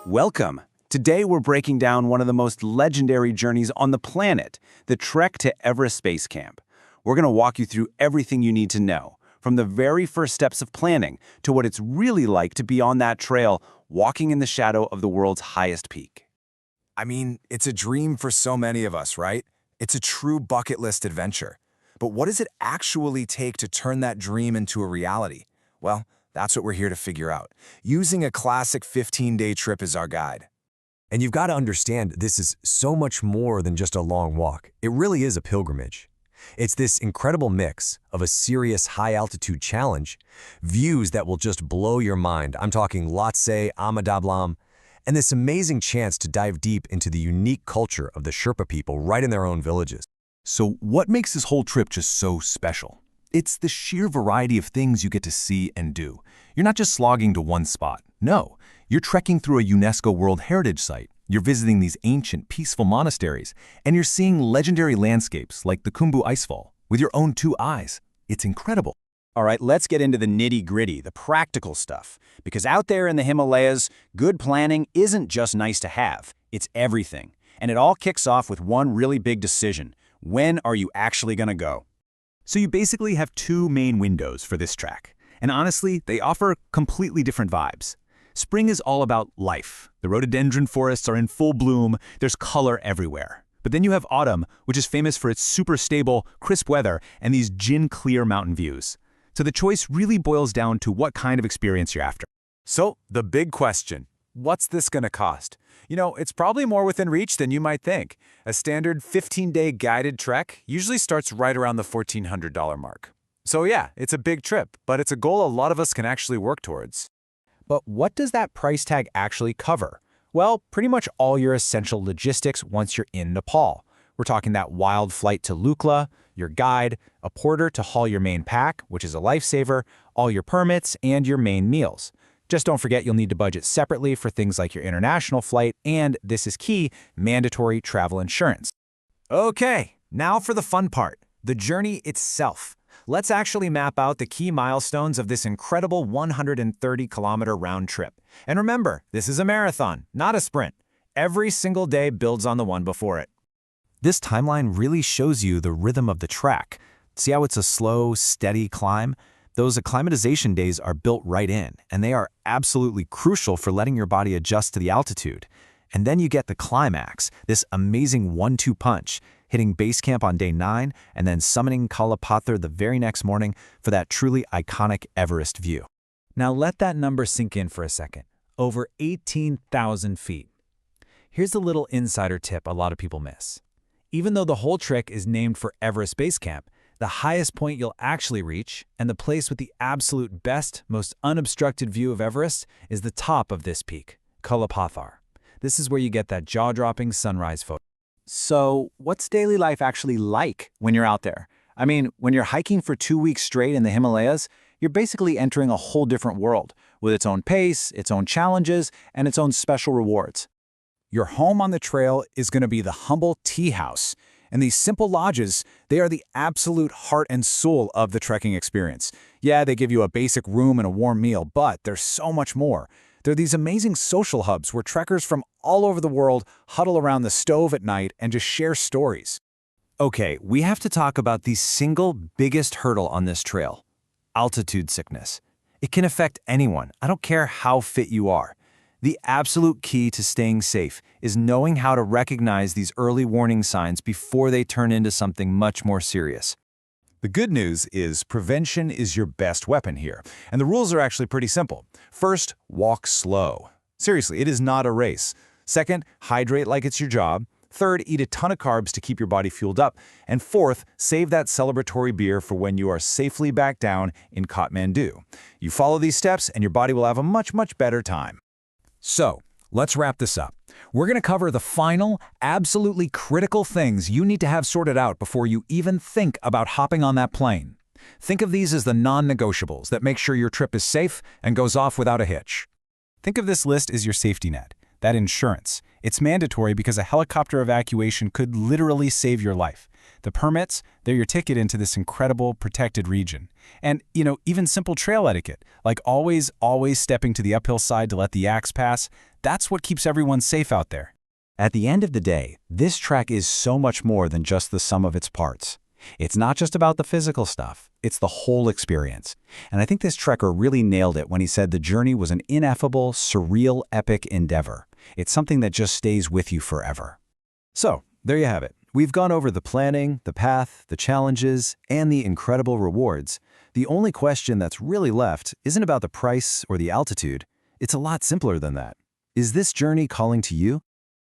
Welcome! Today we're breaking down one of the most legendary journeys on the planet, the trek to Everest Base Camp. We're going to walk you through everything you need to know, from the very first steps of planning to what it's really like to be on that trail, walking in the shadow of the world's highest peak. I mean, it's a dream for so many of us, right? It's a true bucket list adventure. But what does it actually take to turn that dream into a reality? Well, that's what we're here to figure out, using a classic 15-day trip as our guide. And you've got to understand, this is so much more than just a long walk. It really is a pilgrimage. It's this incredible mix of a serious high-altitude challenge, views that will just blow your mind. I'm talking Lhotse, Amadablam, and this amazing chance to dive deep into the unique culture of the Sherpa people right in their own villages. So what makes this whole trip just so special? It's the sheer variety of things you get to see and do. You're not just slogging to one spot. No, you're trekking through a UNESCO World Heritage Site. You're visiting these ancient, peaceful monasteries, and you're seeing legendary landscapes like the Khumbu Icefall with your own two eyes. It's incredible. All right, let's get into the nitty-gritty, the practical stuff. Because out there in the Himalayas, good planning isn't just nice to have, it's everything. And it all kicks off with one really big decision. When are you actually going to go? So you basically have two main windows for this trek. And honestly, they offer completely different vibes. Spring is all about life. The rhododendron forests are in full bloom, there's color everywhere. But then you have autumn, which is famous for its super stable, crisp weather and these gin-clear mountain views. So the choice really boils down to what kind of experience you're after. So, the big question, what's this going to cost? You know, it's probably more within reach than you might think. A standard 15-day guided trek usually starts right around the $1,400 mark. So yeah, it's a big trip, but it's a goal a lot of us can actually work towards. But what does that price tag actually cover? Well, pretty much all your essential logistics once you're in Nepal. We're talking that wild flight to Lukla, your guide, a porter to haul your main pack, which is a lifesaver, all your permits, and your main meals. Just don't forget you'll need to budget separately for things like your international flight and, this is key, mandatory travel insurance. Okay, now for the fun part, the journey itself. Let's actually map out the key milestones of this incredible 130-kilometer round trip. And remember, this is a marathon, not a sprint. Every single day builds on the one before it. This timeline really shows you the rhythm of the trek. See how it's a slow, steady climb? Those acclimatization days are built right in, and they are absolutely crucial for letting your body adjust to the altitude. And then you get the climax, this amazing 1-2 punch, hitting base camp on day 9 and then summoning Kalapathar the very next morning for that truly iconic Everest view. Now let that number sink in for a second. Over 18,000 feet. Here's a little insider tip a lot of people miss. Even though the whole trek is named for Everest Base Camp, the highest point you'll actually reach, and the place with the absolute best, most unobstructed view of Everest, is the top of this peak, Kalapathar. This is where you get that jaw-dropping sunrise photo. So, what's daily life actually like when you're out there? I mean, when you're hiking for 2 weeks straight in the Himalayas, you're basically entering a whole different world, with its own pace, its own challenges, and its own special rewards. Your home on the trail is going to be the humble tea house. And these simple lodges, they are the absolute heart and soul of the trekking experience. Yeah, they give you a basic room and a warm meal, but there's so much more. They're these amazing social hubs where trekkers from all over the world huddle around the stove at night and just share stories. Okay, we have to talk about the single biggest hurdle on this trail, altitude sickness. It can affect anyone, I don't care how fit you are. The absolute key to staying safe is knowing how to recognize these early warning signs before they turn into something much more serious. The good news is prevention is your best weapon here, and the rules are actually pretty simple. First, walk slow. Seriously, it is not a race. Second, hydrate like it's your job. Third, eat a ton of carbs to keep your body fueled up. And fourth, save that celebratory beer for when you are safely back down in Kathmandu. You follow these steps and your body will have a much, much better time. So, let's wrap this up. We're going to cover the final, absolutely critical things you need to have sorted out before you even think about hopping on that plane. Think of these as the non-negotiables that make sure your trip is safe and goes off without a hitch. Think of this list as your safety net, that insurance. It's mandatory because a helicopter evacuation could literally save your life. The permits, they're your ticket into this incredible protected region. And, even simple trail etiquette, like always stepping to the uphill side to let the yaks pass, that's what keeps everyone safe out there. At the end of the day, this track is so much more than just the sum of its parts. It's not just about the physical stuff, it's the whole experience. And I think this trekker really nailed it when he said the journey was an ineffable, surreal, epic endeavor. It's something that just stays with you forever. So, there you have it. We've gone over the planning, the path, the challenges, and the incredible rewards. The only question that's really left isn't about the price or the altitude. It's a lot simpler than that. Is this journey calling to you?